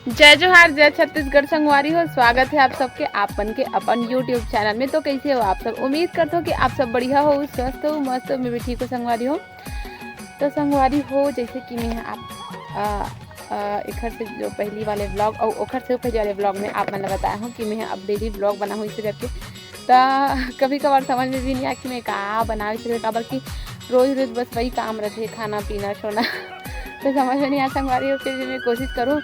जय जोहार, जय छत्तीसगढ़ संगवारी हो। स्वागत है आप सबके आपन के अपन यूट्यूब चैनल में। तो कैसे हो आप सब? उम्मीद करते हो कि आप सब बढ़िया हो, स्वस्थ हो, मस्त हो। मैं भी ठीक हूँ संगवारी हो। तो संगवारी हो, जैसे कि मैं आप एक से जो पहली वाले ब्लॉग और ओखर से पहले वाले ब्लॉग में आप मैंने बताया हूँ कि मैं अब डेली ब्लॉग बना हूँ इसे करके। तो कभी कभार समझ में भी नहीं आया कि मैं कहाँ बनाऊँ इसे काबर कि रोज़ रोज़ बस वही काम रहते है, खाना पीना सोना। तो समझ में नहीं आया संगवारी हो। फिर भी मैं कोशिश करूँ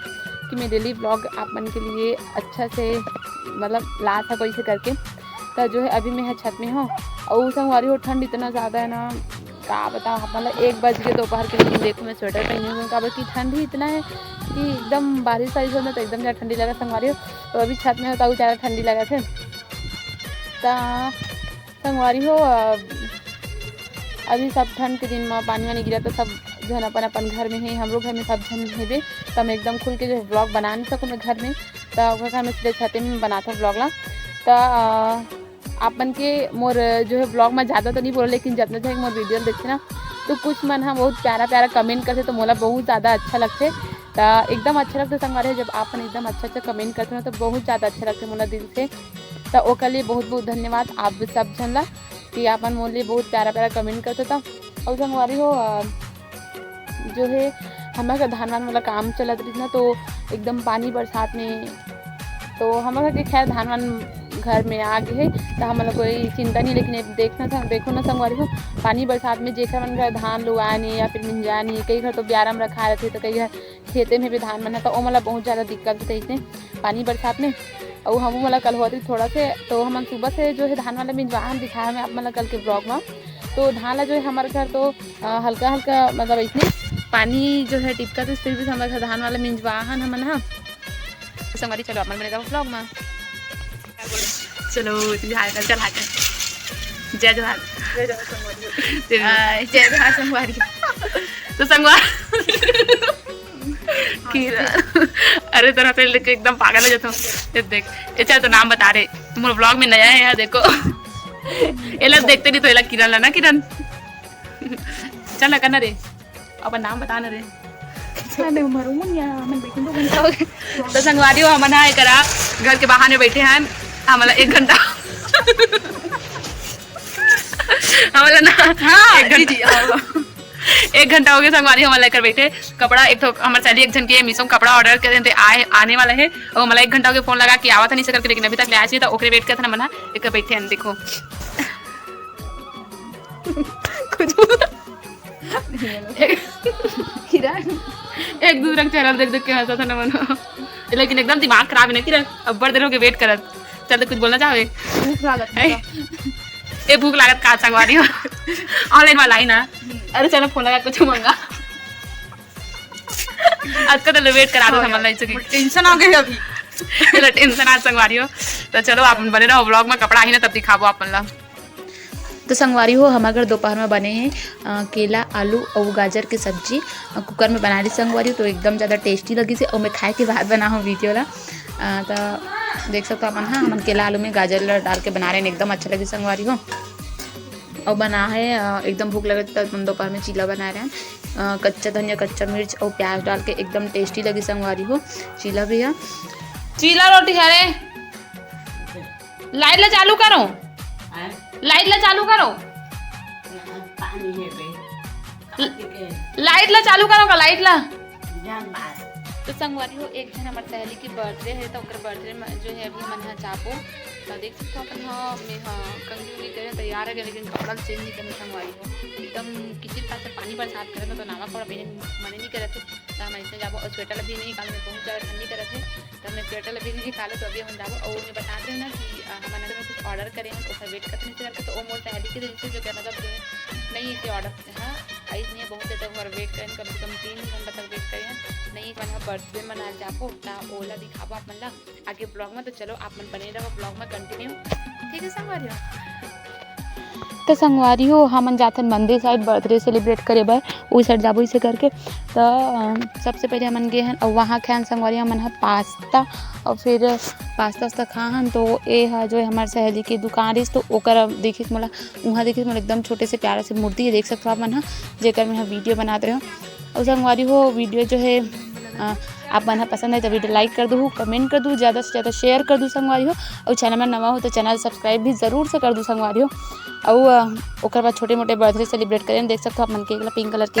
कि मैं डेली ब्लॉग आप मन के लिए अच्छा से मतलब ला सको इसे करके। तो जो है अभी मैं छत में हूँ और संगवारी हो, ठंड इतना ज़्यादा है ना, क्या बताओ। मतलब 1 बज के दोपहर के, लेकिन देखो मैं स्वेटर पहनी हूँ काबर कि ठंड ही इतना है कि एकदम बारिश वारिश होना तो एकदम ज़्यादा ठंडी लगा संगवारी हो। तो अभी छत में होता ज़्यादा ठंडी लगा थे। तो संगवारी हो, अभी सब ठंड के दिन में पानी वानी गिरा तो सब जन अपन अपन घर में है, हमरो घर में सब जन हेबे। तो मैं एकदम खुल के जो ब्लॉग बना नहीं सकूँ मैं घर में। तो घर में सीधे छते में बनाता हूँ ब्लॉग ला। तो आपन के मोर जो है ब्लॉग में ज़्यादा तो नहीं बोला, लेकिन जितना जो मोर वीडियो देखते ना तो कुछ मन हाँ बहुत प्यारा प्यारा कमेंट करते तो मोला बहुत ज़्यादा अच्छा लगते। तो एकदम अच्छा लगता संगवारी, जब आपन एकदम अच्छा अच्छा कमेंट करते ना तो बहुत ज़्यादा अच्छा लगता मोला दिल से। तो ओकर लिए बहुत बहुत धन्यवाद आप सब जन ला कि आपन मोर लिए बहुत प्यारा प्यारा कमेंट करते था। और संगवारी हो, जो है हमारे धान वान वाला काम चलत रही ना, तो एकदम पानी बरसात में तो हमारे के खैर धान वान घर में आ गए है तो हमारा कोई चिंता नहीं। लेकिन देखो ना संगवारी हो, पानी बरसात में जेकर मन घर धान लुआ नहीं या फिर मिंजा नहीं, कई घर तो ब्यारा में रखा रहते तो कई घर खेते में भी धान बना। तो वो मतलब बहुत ज़्यादा दिक्कत होती है पानी बरसात में। और हम मतलब कल होती थोड़ा से, तो हम सुबह से जो है धान वाला मिंजवा दिखाया मैं आप मतलब कल के ब्लॉग में। तो धान ला जो है हमारे घर तो हल्का हल्का मतलब इतने पानी जो है टिपका, तो फिर भी हमारे घर धान वाला मिंजवाहन हमन हाँ संगवारी। चलो अपन बनेगा ब्लॉग में, चलो हाल कर चल हाल। जय जोहार, जय जोहार संगवारी। तो संगवार अरे तो फिर एकदम पागल हो जाता हूँ। देख ये चल तो नाम बता रहे, तुम ब्लॉग में नया है यार। देखो ये लोग देखते नहीं तो ये लोग किरण ला ना, किरण चल करना रे अपन नाम बताना रे। तो संगवारी हो हम करा घर के बाहर में बैठे हैं हमारा 1 घंटा हमारा ना हाँ, 1 घंटा हो गया संगवारी हमारा लेकर बैठे कपड़ा। एक तो हमारे सैली एक जन के मीशो कपड़ा ऑर्डर कर देते आने वाला है और हमारा 1 घंटा हो गया फोन लगा कि आवा था नहीं से करके, लेकिन अभी तक ले आए तो ओकरे वेट करते ना मना एक बैठे हैं। देखो एक दूसरे का चेहरा देख देख के हंसा था ना मना, लेकिन एकदम दिमाग खराब है ना किरण। अब बड़ देर हो गए वेट करत। चल कुछ बोलना चाहे? भूख लागत ए भूख लागत का संगवारी हो ऑनलाइन वाला ही ना। अरे चलो फोन लगा कुछ मंगा आज का तो वेट करा दो हमारा टेंशन आ गई अभी। चलो टेंशन आज संगवारी हो। तो चलो आप बने रहो ब्लॉग में, कपड़ा ही ना तब दिखाबो अपन ला। तो संगवारी हो हमारे घर दोपहर में बने हैं केला आलू और गाजर की सब्जी कुकर में बना रही संगवारी। तो एकदम ज़्यादा टेस्टी लगी से और मैं खाए के बाद बना हूँ वीडियो ला। तो देख सकते हो अपन हाँ, हम केला आलू में गाजर डाल के बना रहे हैं, एकदम अच्छा लगी संगवारी हो। और बना है एकदम भूख लगे तो दोपहर में चीला बना रहे हैं कच्चा धनिया कच्चा मिर्च और प्याज डाल के, एकदम टेस्टी लगी संगवारी हो। चीला भी है, चीला रोटी है रे। लाइट ला चालू करो, लाइट ला चालू करो, लाइट ला चालू करो का लाइट ला। तो संगवारी हो एक जन हमारे सहेली की बर्थडे है तो बर्थडे में जो है अभी मन चापो तो देख सकते हो अपन हाँ मैं हाँ कंगी उंगी करें तैयार है, लेकिन कपड़ा चेंज नहीं करना संगवारी हो। एकदम किसी पास से पानी बरसात करे तो नामा कपड़ा पहने मन नहीं करे थे। तो हम ऐसे जाबो और स्वेटर भी नहीं निकाले, बहुत ज़्यादा ठंडी करे थे तो हमने स्वेटर भी नहीं निकाले। तो अभी हम जाबो और मैं बताते हैं ना कि हमारे में कुछ ऑर्डर करें तो फिर वेट करते नहीं करते। तो वो मोर सहेली के दिल से जो क्या मतलब नहीं इसे ऑर्डर हाँ आई नहीं बहुत ज़्यादा वेट करें, कम से कम 3 घंटा तक वेट करें नहीं मैंने बर्थडे मना जापो ता ओला दिखाबो आप मन ला आगे ब्लॉग में। तो चलो आप मन बने रहो ब्लॉग में कंटिन्यू, ठीक है संगवारी हो। तो संगवारी हो हमन जाथन मंदिर साइड बर्थडे सेलिब्रेट करे बर उस साइड जाबो इसे करके। तो सबसे पहले हमन गए हैं और वहाँ खान संगवारी हमन पास्ता और फिर पास्ता खान। तो ये है जो हमारे सहेली की दुकान रही तो ओकर देखिस मोला वहाँ देखिस मोला एकदम छोटे से प्यारे से मूर्ति देख सकते हो आप मन जेकर में वीडियो बनाते रहे हो। और संगवारी हो वीडियो जो है आप मन पसंद है तो वीडियो लाइक कर दू, कमेंट कर दू, ज़्यादा से ज़्यादा शेयर कर दू संगवारी हो। और चैनल में नवा हो तो चैनल सब्सक्राइब भी ज़रूर से कर दू संगवारी हो। और ओकर बाद छोटे मोटे बर्थडे सेलिब्रेट करें, देख सकते हो आप मन के पिंक कलर के